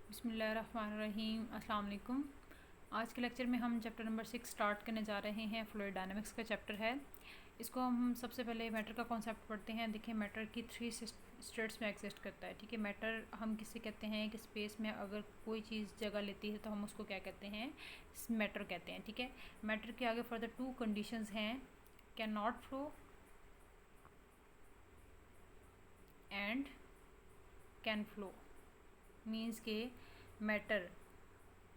बिस्मिल्लाहिर्रहमानिर्रहीम। अस्सलाम वालेकुम। आज के लेक्चर में हम चैप्टर नंबर 6 स्टार्ट करने जा रहे हैं। फ्लूइड डायनामिक्स का चैप्टर है। इसको हम सबसे पहले मैटर का कॉन्सेप्ट पढ़ते हैं। देखिए, मैटर की 3 स्टेट्स में एग्जिस्ट करता है। ठीक है, मैटर हम किससे कहते हैं कि स्पेस में अगर कोई चीज़ जगह लेती है तो हम उसको क्या कहते हैं, मैटर कहते हैं। ठीक है, मैटर के आगे फर्दर 2 कंडीशंस हैं, can not flow and can flow. Means के मैटर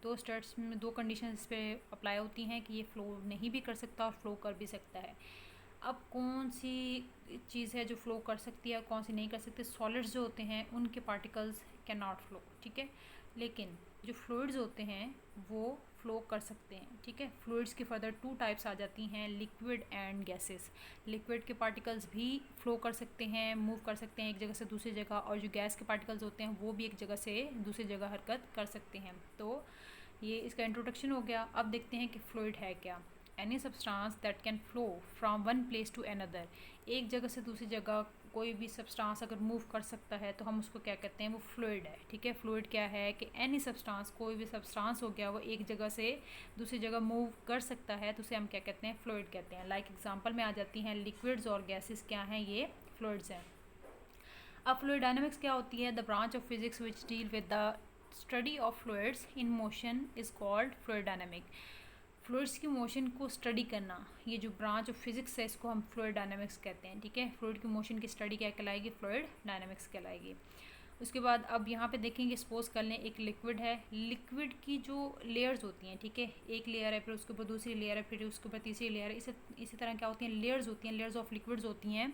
2 स्टेट्स में 2 कंडीशन इस पे अप्लाई होती हैं कि ये फ़्लो नहीं भी कर सकता और फ्लो कर भी सकता है। अब कौन सी चीज़ है जो फ़्लो कर सकती है और कौन सी नहीं कर सकती? सॉलिड्स जो होते हैं उनके पार्टिकल्स कैन नॉट फ्लो। ठीक है, लेकिन जो फ्लूइड्स होते हैं वो फ्लो कर सकते हैं। ठीक है, फ्लूइड्स की फर्दर 2 टाइप्स आ जाती हैं, लिक्विड एंड गैसेस। लिक्विड के पार्टिकल्स भी फ्लो कर सकते हैं, मूव कर सकते हैं एक जगह से दूसरी जगह, और जो गैस के पार्टिकल्स होते हैं वो भी एक जगह से दूसरी जगह हरकत कर सकते हैं। तो ये इसका इंट्रोडक्शन हो गया। अब देखते हैं कि फ्लूइड है क्या। Any substance that can flow from one place to another. एक जगह से दूसरी जगह कोई भी सब्सटेंस अगर मूव कर सकता है तो हम उसको क्या कहते हैं, वो फ्लूइड है। ठीक है, फ्लूइड क्या है कि एनी सब्सटेंस, कोई भी सब्सटेंस हो गया वो एक जगह से दूसरी जगह मूव कर सकता है तो उसे हम क्या कहते हैं, फ्लूइड कहते हैं। लाइक एग्जांपल में आ जाती हैं लिक्विड्स और गैसेस, क्या हैं ये, फ्लूइड्स हैं। अब फ्लूइड डायनामिक्स क्या होती है? The branch of physics which deal with the study of fluids in motion is called fluid dynamic. Fluids की मोशन को स्टडी करना, ये जो ब्रांच ऑफ फिजिक्स है इसको हम फ्लूइड डायनामिक्स कहते हैं। ठीक है, फ्लूइड की मोशन की स्टडी क्या कहलाएगी, फ्लूइड डायनामिक्स कहलाएगी। उसके बाद अब यहाँ पे देखेंगे, सपोज कर लें एक लिक्विड है। लिक्विड की जो लेयर्स होती हैं, ठीक है, एक लेयर है, फिर उसके ऊपर दूसरी लेयर है, फिर उसके ऊपर तीसरी लेयर है, इसी तरह क्या होती हैं, लेयर्स होती हैं, लेयर्स ऑफ लिक्विड्स होती हैं।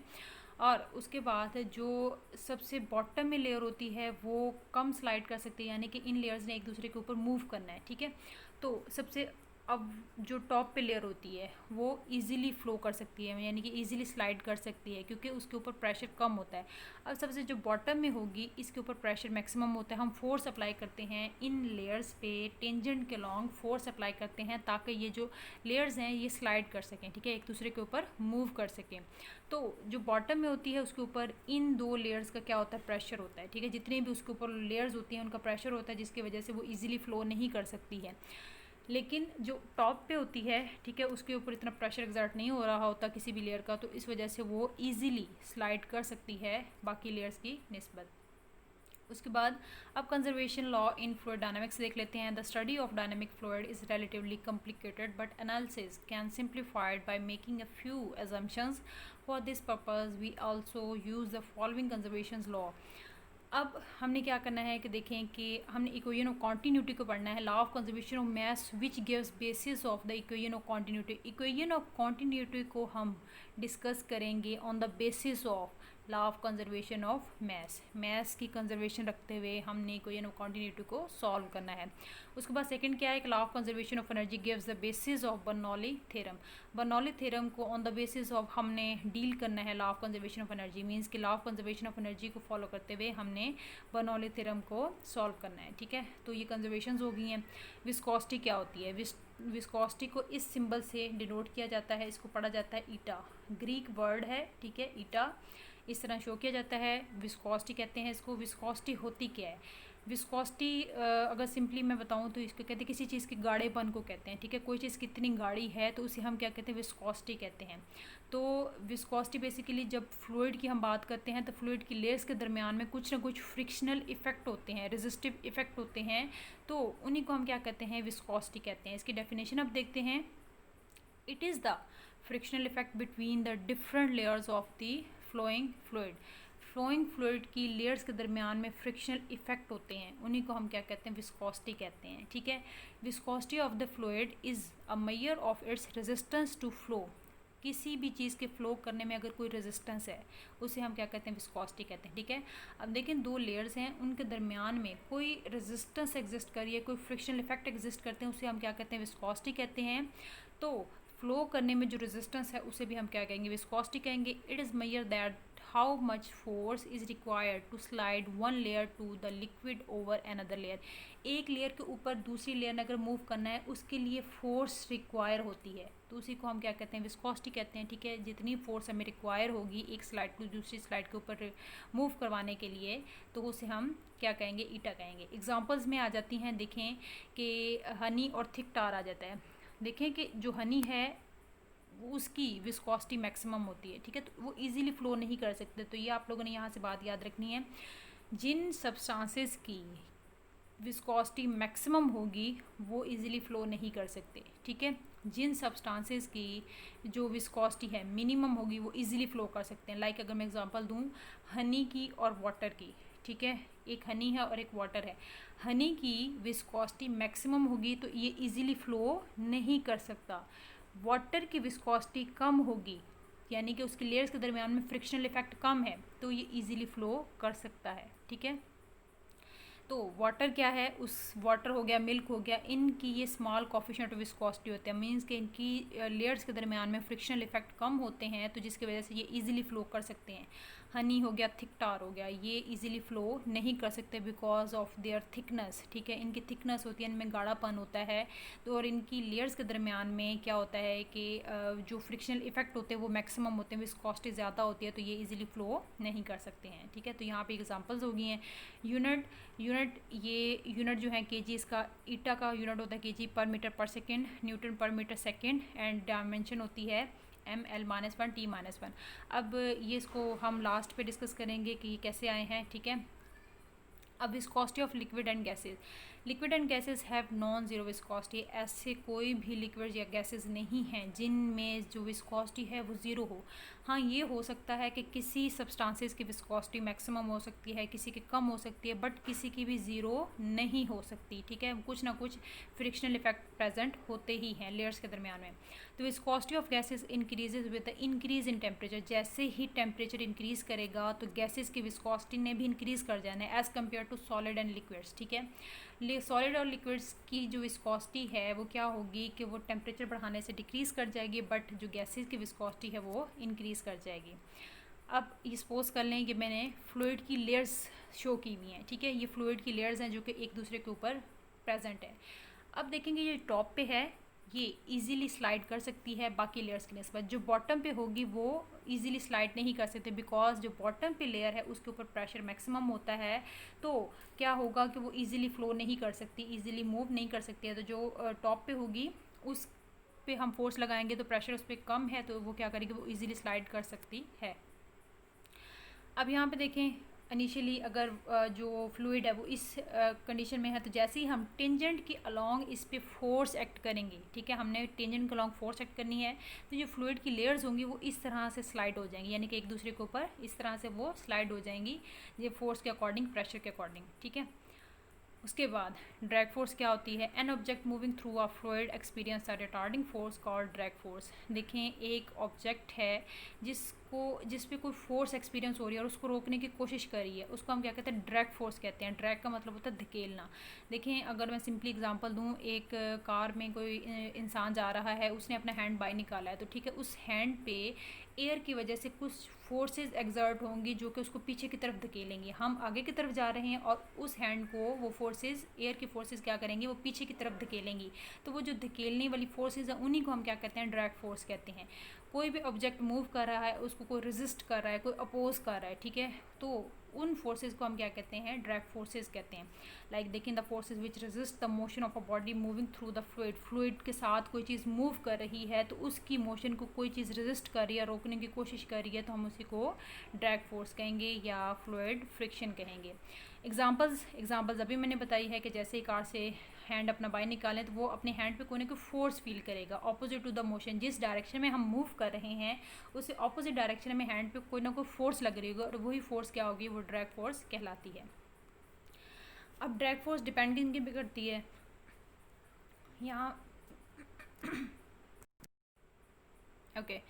और उसके बाद जो सबसे बॉटम में लेयर होती है वो कम स्लाइड कर सकती है, यानी कि इन लेयर्स ने एक दूसरे के ऊपर मूव करना है। ठीक है, तो सबसे अब जो टॉप पे लेयर होती है वो इजीली फ्लो कर सकती है, यानी कि इजीली स्लाइड कर सकती है क्योंकि उसके ऊपर प्रेशर कम होता है। अब सबसे जो बॉटम में होगी इसके ऊपर प्रेशर मैक्सिमम होता है। हम फोर्स अप्लाई करते हैं इन लेयर्स पे, टेंजेंट के लॉन्ग फोर्स अप्लाई करते हैं ताकि ये जो लेयर्स हैं ये स्लाइड कर सकें। ठीक है, एक दूसरे के ऊपर मूव कर सकें। तो जो बॉटम में होती है उसके ऊपर इन 2 लेयर्स का क्या होता है, प्रेशर होता है। ठीक है, जितने भी उसके ऊपर लेयर्स होती हैं उनका प्रेशर होता है, जिसकी वजह से वो ईजिली फ्लो नहीं कर सकती है। लेकिन जो टॉप पे होती है, ठीक है, उसके ऊपर इतना प्रेशर एग्जर्ट नहीं हो रहा होता किसी भी लेयर का, तो इस वजह से वो ईजिली स्लाइड कर सकती है बाकी लेयर्स की निस्बत। उसके बाद अब conservation law in fluid dynamics देख लेते हैं। The study of dynamic fluid is relatively complicated but analysis can simplified by making a few assumptions. For this purpose we also use the following conservation law. अब हमने क्या करना है कि देखें कि हमने इक्वेशन ऑफ कॉन्टीन्यूटी को पढ़ना है। Law of conservation of mass which gives basis of the equation of continuity. Equation of continuity को हम डिस्कस करेंगे on the basis of law of conservation of mass की कंजर्वेशन रखते हुए हमने इक्वेशन ऑफ कॉन्टीन्यूटी को सॉल्व करना है। उसके बाद सेकंड क्या है कि law of conservation of energy gives the basis of Bernoulli theorem. Bernoulli theorem को ऑन द बेसिस ऑफ हमने डील करना है law of conservation of energy. Means कि law of conservation of energy को फॉलो करते हुए हमने बर्नौली थ्योरम को सॉल्व करना है। ठीक है, तो ये कंजर्वेशंस हो गई हैं। विस्कोसिटी क्या होती है? विस्कोसिटी को इस सिंबल से डिनोट किया जाता है, इसको पढ़ा जाता है ईटा, ग्रीक वर्ड है। ठीक है, ईटा इस तरह शो किया जाता है, विस्कोसिटी कहते हैं इसको। विस्कोसिटी होती क्या है? विस्कोसिटी अगर सिंपली मैं बताऊं तो इसको कहते हैं किसी चीज़ के गाढ़ेपन को कहते हैं। ठीक है, कोई चीज़ कितनी गाढ़ी है तो उसे हम क्या कहते हैं, विस्कोसिटी कहते हैं। तो विस्कोसिटी बेसिकली जब फ्लूइड की हम बात करते हैं तो फ्लूइड की लेयर्स के दरमियान में कुछ ना कुछ फ्रिक्शनल इफेक्ट होते हैं, रेजिस्टिव इफेक्ट होते हैं, तो उन्हीं को हम क्या कहते हैं, विस्कोसिटी कहते हैं। इसकी डेफिनेशन अब देखते हैं। It is the frictional effect between the different layers of the flowing fluid. Flowing fluid की लेयर्स के दरमियान में फ्रिक्शनल इफेक्ट होते हैं, उन्हीं को हम क्या कहते हैं, विस्कोसिटी कहते हैं। ठीक है, viscosity of the fluid is a measure of its resistance to flow. किसी भी चीज़ के फ्लो करने में अगर कोई रेजिस्टेंस है उसे हम क्या कहते हैं, विस्कोसिटी कहते हैं। ठीक है, अब देखें 2 लेयर्स हैं, उनके दरमियान में कोई रेजिस्टेंस एग्जिस्ट कर रही है, कोई फ्रिक्शनल इफेक्ट एग्जिस्ट करते हैं, उसे हम क्या कहते हैं, विस्कोसिटी कहते हैं। तो फ्लो करने में जो रेजिस्टेंस है उसे भी हम क्या कहेंगे, विस्कोसिटी कहेंगे। It is measure that how much force is required to slide one layer to the liquid over another layer. एक लेयर के ऊपर दूसरी लेयर ने अगर मूव करना है उसके लिए फोर्स रिक्वायर होती है, तो उसी को हम क्या कहते हैं, विस्कोसिटी कहते हैं। ठीक है, जितनी फोर्स हमें रिक्वायर होगी एक स्लाइड को दूसरी स्लाइड के ऊपर मूव करवाने के लिए, तो उसे हम क्या कहेंगे, ईटा कहेंगे। एग्जांपल्स में आ जाती हैं, देखें कि हनी और थिक टार आ जाता है। देखें कि जो हनी है उसकी विस्कोसिटी मैक्सिमम होती है। ठीक है, तो वो इजीली फ्लो नहीं कर सकते। तो ये आप लोगों ने यहाँ से बात याद रखनी है, जिन सब्सटेंसेस की विस्कोसिटी मैक्सिमम होगी वो इजीली फ्लो नहीं कर सकते। ठीक है, जिन सब्सटेंसेस की जो विस्कोसिटी है मिनिमम होगी वो इजीली फ्लो कर सकते हैं। लाइक अगर मैं एग्जांपल दूं हनी की और वाटर की, ठीक है, एक हनी है और एक वाटर है। हनी की विस्कोसिटी मैक्सिमम होगी तो ये इजीली फ्लो नहीं कर सकता। वाटर की विस्कोसिटी कम होगी, यानी कि उसके लेयर्स के दरमियान में फ्रिक्शनल इफेक्ट कम है, तो ये इजीली फ्लो कर सकता है। ठीक है, तो वाटर क्या है, उस वाटर हो गया, मिल्क हो गया, इनकी ये स्मॉल कोफिशिएंट ऑफ विस्कोसिटी होते हैं, मींस कि इनकी लेयर्स के दरमियान में फ्रिक्शनल इफेक्ट कम होते हैं, तो जिसकी वजह से ये इजीली फ्लो कर सकते हैं। हनी हो गया, थिक टार हो गया, ये इजीली फ्लो नहीं कर सकते बिकॉज ऑफ देयर थिकनेस। ठीक है, इनकी थिकनेस होती है, इनमें गाढ़ापन होता है, तो और इनकी लेयर्स के दरमियान में क्या होता है कि जो फ्रिक्शनल इफेक्ट होते हैं वो मैक्सिमम होते हैं, विस्कोसिटी ज़्यादा होती है, तो ये इजीली फ्लो नहीं कर सकते हैं। ठीक है, तो यहाँ पे एग्जांपल्स हो गई हैं। ये यूनिट जो है केजी, इसका ईटा का यूनिट होता है केजी पर मीटर पर सेकेंड, न्यूटन पर मीटर सेकेंड, एंड डायमेंशन होती है ml-1 t-1। अब ये इसको हम लास्ट पे डिस्कस करेंगे कि कैसे आए हैं। ठीक है, अब viscosity of liquid and gases. Liquid and gases have non zero viscosity. ऐसे कोई भी लिक्विड या गैसेज नहीं हैं जिनमें जो विस्कोसिटी है वो ज़ीरो हो। हाँ, ये हो सकता है कि किसी सब्सटेंसेस की विस्कोसिटी मैक्सिमम हो सकती है, किसी की कम हो सकती है, बट किसी की भी ज़ीरो नहीं हो सकती। ठीक है, कुछ ना कुछ फ्रिक्शनल इफेक्ट प्रेजेंट होते ही हैं लेयर्स के दरमियान में। तो viscosity of gases increases with the increase in temperature. जैसे ही टेम्परेचर इंक्रीज करेगा तो गैसेज की विस्कोसिटी ने भी इंक्रीज कर जाना है as compare to solid and liquids. ठीक है, सॉलिड और लिक्विड्स की जो विस्कोसिटी है वो क्या होगी कि वो टेम्परेचर बढ़ाने से डिक्रीज़ कर जाएगी, बट जो गैसेज की विस्कोसिटी है वो इंक्रीज़ कर जाएगी। अब ये सपोज कर लें कि मैंने फ्लूइड की लेयर्स शो की हुई हैं। ठीक है, ये फ्लूइड की लेयर्स हैं जो कि एक दूसरे के ऊपर प्रेजेंट है। अब देखेंगे ये टॉप पे है, ये इजीली स्लाइड कर सकती है बाकी लेयर्स के नस्बत। जो बॉटम पे होगी वो इजीली स्लाइड नहीं कर सकते बिकॉज जो बॉटम पे लेयर है उसके ऊपर प्रेशर मैक्सिमम होता है, तो क्या होगा कि वो इजीली फ्लो नहीं कर सकती, इजीली मूव नहीं कर सकती है। तो जो टॉप पे होगी उस पे हम फोर्स लगाएंगे तो प्रेशर उस पर कम है, तो वो क्या करेगी, वो इजीली स्लाइड कर सकती है। अब यहाँ पे देखें, इनिशियली अगर जो फ्लूइड है वो इस कंडीशन में है, तो जैसे ही हम टेंजेंट के अलोंग इस पे फोर्स एक्ट करेंगे, ठीक है, हमने टेंजेंट के अलोंग फोर्स एक्ट करनी है, तो जो फ्लूइड की लेयर्स होंगी वो इस तरह से स्लाइड हो जाएंगी, यानी कि एक दूसरे के ऊपर इस तरह से वो स्लाइड हो जाएंगी, ये फोर्स के अकॉर्डिंग, प्रेशर के अकॉर्डिंग। ठीक है, उसके बाद ड्रैग फोर्स क्या होती है, an object moving through a fluid experience a retarding force called drag force. देखें, एक ऑब्जेक्ट है जिस पे कोई फोर्स एक्सपीरियंस हो रही है और उसको रोकने की कोशिश कर रही है, उसको हम क्या कहते हैं, ड्रैग फोर्स कहते हैं। ड्रैग का मतलब होता है धकेलना। देखें, अगर मैं सिंपली एग्जांपल दूं, एक कार में कोई इंसान जा रहा है, उसने अपना हैंड बाहर निकाला है, तो ठीक है, उस हैंड पे एयर की वजह से कुछ फोर्सेस एक्सर्ट होंगी जो कि उसको पीछे की तरफ धकेलेंगी। हम आगे की तरफ जा रहे हैं और उस हैंड को वो फोर्सेस, एयर की फोर्सेस क्या करेंगी, वो पीछे की तरफ धकेलेंगी। तो वो जो धकेलने वाली फोर्सेस हैं उन्हीं को हम क्या कहते हैं, ड्रैग फोर्स कहते हैं। कोई भी ऑब्जेक्ट मूव कर रहा है, उसको कोई रेजिस्ट कर रहा है, कोई अपोज कर रहा है, ठीक है, तो उन फोर्सेस को हम क्या कहते हैं, ड्रैग फोर्सेस कहते हैं। लाइक देखें, the forces which resist the motion of a body moving through the fluid. Fluid के साथ कोई चीज़ मूव कर रही है तो उसकी मोशन को कोई चीज़ रेजिस्ट कर रही है, रोकने की कोशिश कर रही है, तो हम उसी को ड्रैग फोर्स कहेंगे या फ्लूइड फ्रिक्शन कहेंगे। एग्जांपल्स अभी मैंने बताई है कि जैसे ही कार से हैंड अपना बाहर निकालें तो वो अपने हैंड पे कोई ना कोई फोर्स फील करेगा ऑपोजिट टू द मोशन। जिस डायरेक्शन में हम मूव कर रहे हैं उससे ऑपोजिट डायरेक्शन में हैंड पे कोई ना कोई फोर्स लग रही होगी और वही फोर्स क्या होगी, वो ड्रैग फोर्स कहलाती है। अब ड्रैग फोर्स डिपेंडिंग की भी करती है यहाँ ओके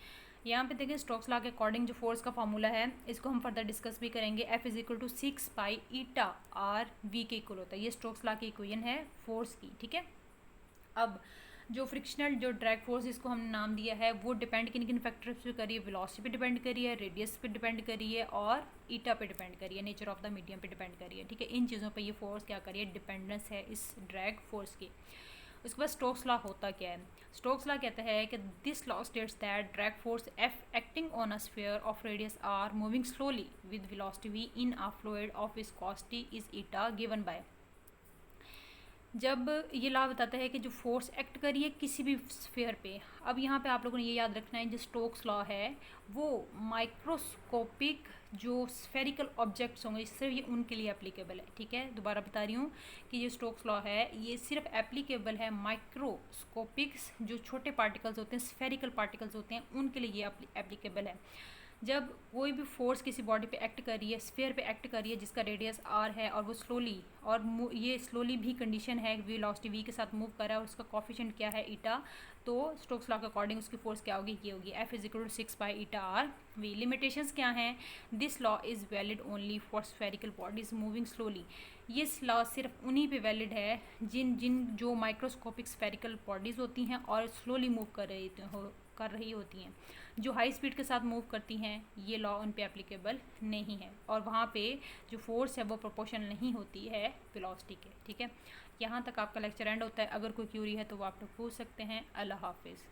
यहाँ पे देखें, स्टोक्स लॉ के अकॉर्डिंग जो फोर्स का फार्मूला है इसको हम फर्दर डिस्कस भी करेंगे। F=6 pi eta R V के इक्वल होता है। ये स्टोक्स लॉ की इक्वेशन है फोर्स की। ठीक है, अब जो फ्रिक्शनल जो ड्रैग फोर्स इसको हमने नाम दिया है वो डिपेंड किन किन फैक्टर्स पे करी है, वेलोसिटी पे डिपेंड करी है, रेडियस पे डिपेंड करी है और ईटा पे डिपेंड करी है, नेचर ऑफ द मीडियम पे डिपेंड करी है। ठीक है, इन चीज़ों पे ये फोर्स क्या करी है, डिपेंडेंस है इस ड्रैग फोर्स की। उसके बाद स्टोक्स लॉ होता क्या है? स्टोक्स लॉ कहता है कि this law states that drag force F acting on a sphere of radius R moving slowly with velocity v in a fluid of viscosity is eta given by. जब ये law बताता है कि जो force act करी है किसी भी स्फीयर पे, अब यहाँ पे आप लोगों ने ये याद रखना है जो स्टोक्स लॉ है वो माइक्रोस्कोपिक जो स्फेरिकल ऑब्जेक्ट्स होंगे सिर्फ ये उनके लिए एप्लीकेबल है। ठीक है, दोबारा बता रही हूँ कि ये स्टोक्स लॉ है ये सिर्फ एप्लीकेबल है माइक्रोस्कोपिक जो छोटे पार्टिकल्स होते हैं, स्फेरिकल पार्टिकल्स होते हैं, उनके लिए ये एप्लीकेबल है। जब कोई भी फोर्स किसी बॉडी पे एक्ट कर रही है, स्फीयर पे एक्ट कर रही है जिसका रेडियस आर है और वो स्लोली और ये स्लोली भी कंडीशन है वेलोसिटी v के साथ मूव कर रहा है और उसका कॉफिशिएंट क्या है ईटा, तो स्टोक्स लॉ के अकॉर्डिंग उसकी फोर्स क्या होगी, ये होगी F = 6/ηr_v। लिमिटेशंस क्या हैं? This law is valid only for spherical bodies moving slowly. ये लॉ सिर्फ उन्हीं पे वैलिड है जिन जो माइक्रोस्कोपिक स्फेरिकल बॉडीज़ होती हैं और स्लोली मूव कर रही होती हैं। जो हाई स्पीड के साथ मूव करती हैं ये लॉ उन पे एप्लीकेबल नहीं है और वहाँ पे जो फोर्स है वो प्रोपोर्शनल नहीं होती है वेलोसिटी के। ठीक है, यहाँ तक आपका लेक्चर एंड होता है। अगर कोई क्यूरी है तो वो आप लोग पूछ सकते हैं। अल्लाह हाफिज़।